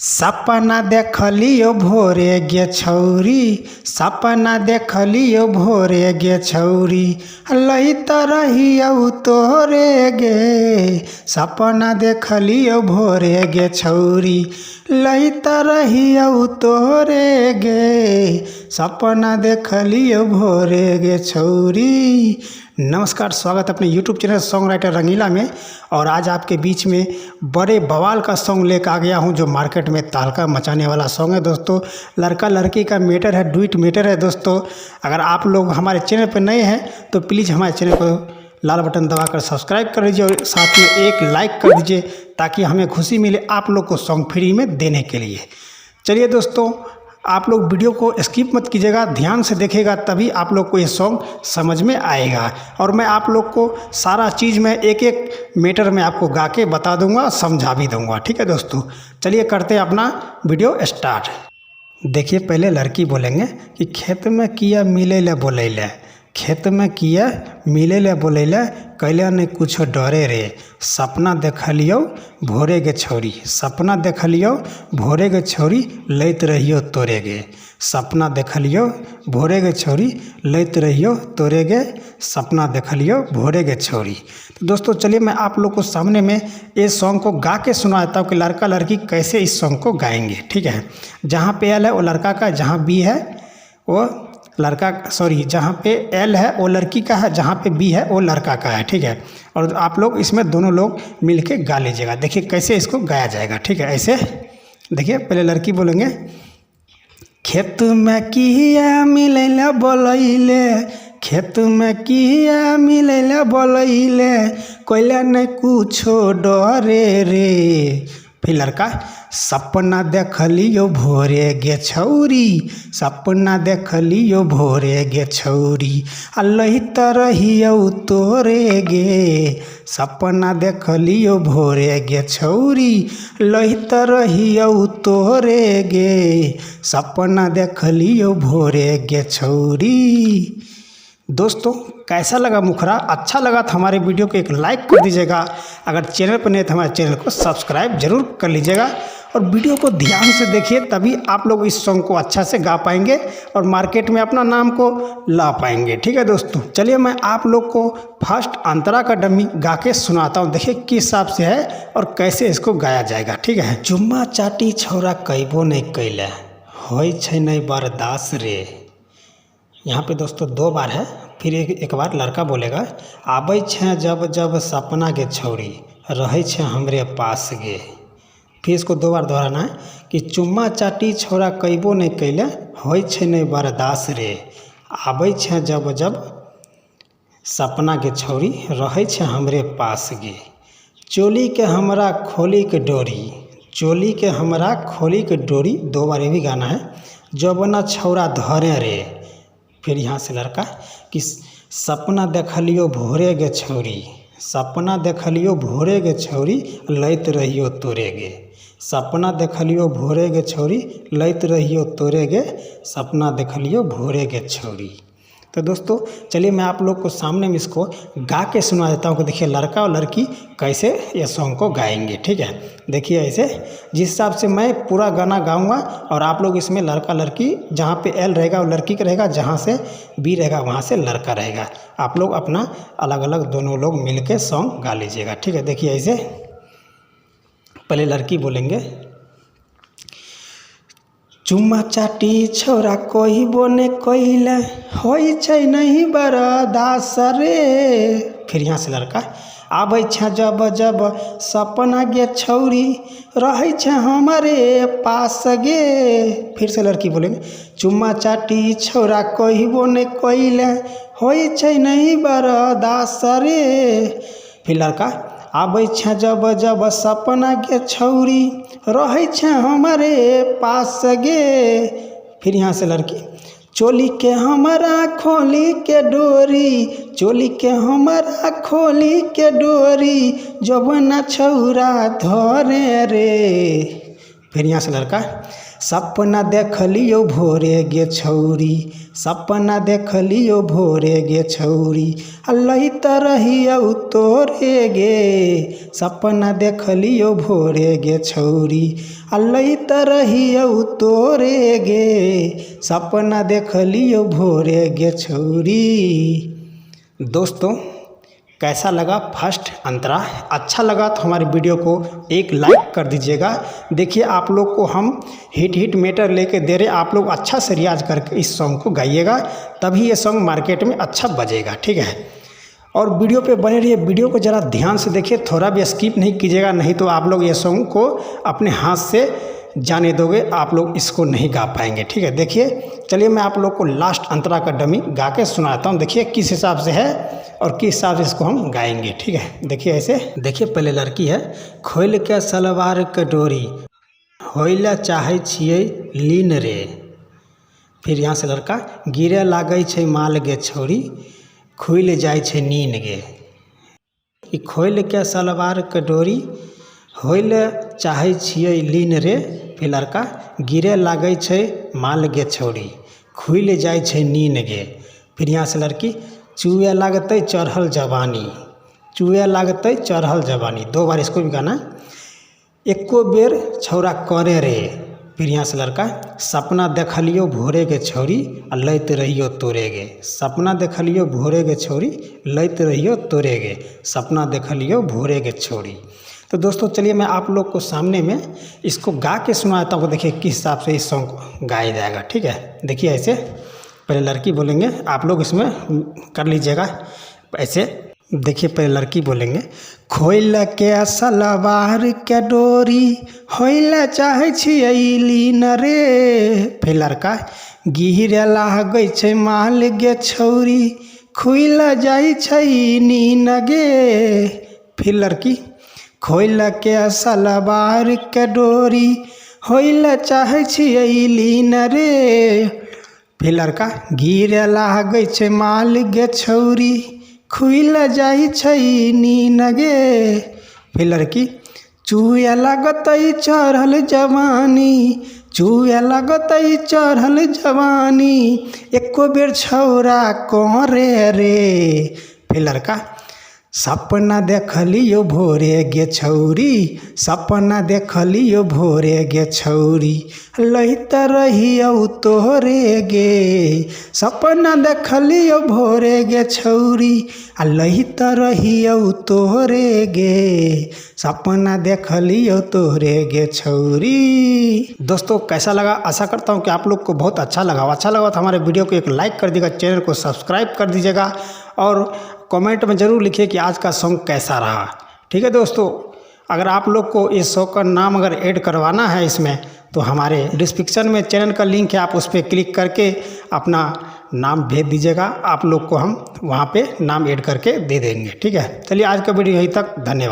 सपना देखलियो भोरे गे छौरी, सपना देखलियो भोरे गे छौरी, लहित रहियौ तोरे गे। सपना देखलियो भोरे गे छौरी, लहित रहियौ तोरे गे। सपना देखलियो भोरे गे छौरी। नमस्कार, स्वागत है अपने YouTube चैनल सॉन्ग राइटर रंगीला में। और आज आपके बीच में बड़े बवाल का सॉन्ग लेकर आ गया हूं जो मार्केट में तहलका मचाने वाला सॉन्ग है दोस्तों। लड़का लड़की का मैटर है, डुइट मैटर है दोस्तों। अगर आप लोग हमारे चैनल पर नए हैं तो प्लीज़ हमारे चैनल को लाल बटन दबाकर सब्सक्राइब कर दीजिए और साथ में एक लाइक कर दीजिए ताकि हमें खुशी मिले आप लोग को सॉन्ग फ्री में देने के लिए। चलिए दोस्तों, आप लोग वीडियो को स्किप मत कीजिएगा, ध्यान से देखिएगा तभी आप लोग को ये सॉन्ग समझ में आएगा। और मैं आप लोग को सारा चीज़ में एक एक मीटर में आपको गा के बता दूंगा, समझा भी दूंगा। ठीक है दोस्तों, चलिए करते हैं अपना वीडियो स्टार्ट। देखिए, पहले लड़की बोलेंगे कि खेत में किया मिले ले बोले ले, खेत में किया मिले ले बोले ले, कैला नहीं कुछ डरे रे। सपना देखलियो भोरे गे छौरी, सपना देखलियो भोरे गे छौरी, लैत रहियो तोरे गे। सपना देखलियो भोरे गे छौरी, लैत रहियो तोरे गे। सपना देखलियो भोरे गे छौरी। तो दोस्तों चलिए मैं आप लोग को सामने में इस सॉन्ग को गा के सुनाता हूँ कि लड़का लड़की कैसे इस सॉन्ग को गाएंगे। ठीक है, जहाँ पे एल है वो लड़का का, जहाँ बी है वो लड़का, सॉरी जहाँ पे एल है वो लड़की का है, जहाँ पे बी है वो लड़का का है। ठीक है, और आप लोग इसमें दोनों लोग मिलके गा लीजिएगा। देखिए कैसे इसको गाया जाएगा। ठीक है, ऐसे देखिए, पहले लड़की बोलेंगे खेत में किया मिलैला बोलैले, खेत में किया मिलैला बोलैले, कोइला नहीं कुछो डरे रे। फिर लड़का सपना देखलियो भोरे गे छौरी, सपना देखलियो भोरे गे छौरी, लहित रहियौ तोरे गे। सपना देखलियो भोरे गे छौरी, लहित रहियौ तोरे गे। सपना देखलियो भोरे गे छौरी। दोस्तों कैसा लगा मुखरा? अच्छा लगा तो हमारे वीडियो को एक लाइक कर दीजिएगा। अगर चैनल पर नहीं तो हमारे चैनल को सब्सक्राइब जरूर कर लीजिएगा और वीडियो को ध्यान से देखिए तभी आप लोग इस सॉन्ग को अच्छा से गा पाएंगे और मार्केट में अपना नाम को ला पाएंगे। ठीक है दोस्तों, चलिए मैं आप लोग को फर्स्ट अंतरा का डमी गा के सुनाता हूँ। देखिए किस हिसाब से है और कैसे इसको गाया जाएगा। ठीक है, चुम्मा चाटी छौरा कैबो नहीं कैले, होय छै नहीं बर्दाश्त रे। यहाँ पे दोस्तों दो बार है, फिर एक बार लड़का बोलेगा आबै छे जब जब सपना गे छौरी, रहे छे हमरे पास गे। फिर इसको दो बार दोहराना है कि चुम्मा चाटी छौरा कैबो नहीं कैले, होय छे नहीं बर्दाश्त रे। आबै छे जब जब सपना गे छौरी, रहे छे हमरे पास गे। चोली के हमरा खोली के डोरी, चोली के हमरा खोली के डोरी, दो बार ये भी गाना है। जबना छौरा धरे रे। फिर यहाँ से लड़का कि सपना देखलियो भोरे गे छौरी, सपना देखलियो भोरे गे छौरी, लैत रहियो तोरे गे। सपना देखलियो भोरे गे छौरी, लैत रहियो तोरे गे। सपना देखलियो भोरे गे छौरी। तो दोस्तों चलिए मैं आप लोग को सामने में इसको गा के सुना देता हूँ कि देखिए लड़का और लड़की कैसे ये सॉन्ग को गाएंगे। ठीक है, देखिए ऐसे जिस हिसाब से मैं पूरा गाना गाऊंगा और आप लोग इसमें लड़का लड़की, जहाँ पे एल रहेगा वो लड़की का रहेगा, जहाँ से बी रहेगा वहाँ से लड़का रहेगा। आप लोग अपना अलग अलग दोनों लोग मिल के सॉन्ग गा लीजिएगा। ठीक है, देखिए ऐसे पहले लड़की बोलेंगे चुम्मा चाटी छौरा कोई बोने कोइला, होय छै नहीं बर्दाश्त रे। फिर यहाँ से लड़का आबै छे जब जब सपना गे छौरी, रहे छे हमारे पास गे। फिर से लड़की बोलेंगे चुम्मा चाटी छौरा कोई बोने कोइला, होय छै नहीं बर्दाश्त रे। फिर लड़का आबै छे जब जब सपना गे छौरी, रहे छे हमारे पास गे। फिर यहाँ से लड़की चोली के हमारा खोली के डोरी, चोली के हमारा खोली के डोरी, जबना छौरा धरे रे। फिर यहाँ से लड़का, सपना देखलियो भोरे गे छौरी, सपना देखलियो भोरे गे छौरी, लैत रहियौ तोरे गे, सपना देखलियो भोरे गे छौरी, लैत रहियौ तोरे गे, सपना देखलियो भोरे गे छौरी। दोस्तों कैसा लगा फर्स्ट अंतरा? अच्छा लगा तो हमारे वीडियो को एक लाइक कर दीजिएगा। देखिए आप लोग को हम हिट मीटर लेके दे रहे, आप लोग अच्छा से रियाज करके इस सॉन्ग को गाइएगा, तभी ये सॉन्ग मार्केट में अच्छा बजेगा, ठीक है। और वीडियो पे बने रहिए, वीडियो को ज़रा ध्यान से देखिए, थोड़ा भी स्किप नहीं कीजिएगा, नहीं तो आप लोग ये सॉन्ग को अपने हाथ से जाने दोगे, आप लोग इसको नहीं गा पाएंगे, ठीक है। देखिए चलिए मैं आप लोग को लास्ट अंतरा का डमी गा के सुनाता हूँ, देखिए किस हिसाब से है और किस हिसाब से इसको हम गाएंगे, ठीक है। देखिए ऐसे, देखिए पहले लड़की है, खोल के सलवार के डोरी होइला चाहे छियै लीन रे, फिर यहाँ से लड़का, गिरे लागै छै माल गे छौरी, खुल जाइ छै नीन गे, ई खोल के सलवार के डोरी होइले चाहे छियै लीन रे, फिर लड़का, गिरे लागै छै माल गे छौरी, खुल जाइ छै नीन गे, फिर यहाँ से लड़की, चुए लागतै चढ़ल जवानी, चुए लागतै चढ़ल जवानी, 2 बार इसको भी गाना, एको बेर छौरा करे रे, फिर यहाँ से लड़का, सपना देखलियो भोरे के छौरी, लैत रहियो तोरे गे, सपना देखलियो भोरे के छौरी, लैत रहियो तोरे गे, सपना देखलियो भोरे के छौरी। तो दोस्तों चलिए मैं आप लोग को सामने में इसको गा के सुनाता हूँ, देखिए किस हिसाब से इस सॉन्ग को गाया जाएगा, ठीक है। देखिए ऐसे, पहले लड़की बोलेंगे, आप लोग इसमें कर लीजिएगा ऐसे। देखिए पहले लड़की बोलेंगे, खोल के सलवार के डोरी होइला चाहे छियै लीन रे, फिर लड़का, गिरे लागै छै माल गे छौरी, खुल जाइ छै नीन गे, फिर लड़की, खोल के सलवार के डोरी होइला चाहे छियै लीन रे, फिर लड़का, गिरे लागै छै माल गे छौरी, खुल जाइ छै नीन गे, फिर लड़की, चुए लागतै चढ़ल जवानी, चुए लागतै चढ़ल जवानी, एको बेर छौरा करे रे, फिर लड़का, सपना देखलियो भोरे गे छौरी, सपना देखलियो भोरे गे छौरी, लैत रहियौ तोरे गे, सपना देखलियो भोरे गे छौरी, लैत रहियौ तोरे गे, सपना देखलियो तोरे गे छौरी। दोस्तों कैसा लगा? आशा करता हूँ कि आप लोग को बहुत अच्छा लगा तो हमारे वीडियो को एक लाइक कर दीजिएगा, चैनल को सब्सक्राइब कर दीजिएगा और कमेंट में ज़रूर लिखिए कि आज का सॉन्ग कैसा रहा, ठीक है। दोस्तों अगर आप लोग को इस सॉन्ग का नाम अगर ऐड करवाना है इसमें, तो हमारे डिस्क्रिप्शन में चैनल का लिंक है, आप उस पर क्लिक करके अपना नाम भेज दीजिएगा, आप लोग को हम वहाँ पे नाम ऐड करके दे देंगे, ठीक है। चलिए आज का वीडियो यहीं तक, धन्यवाद।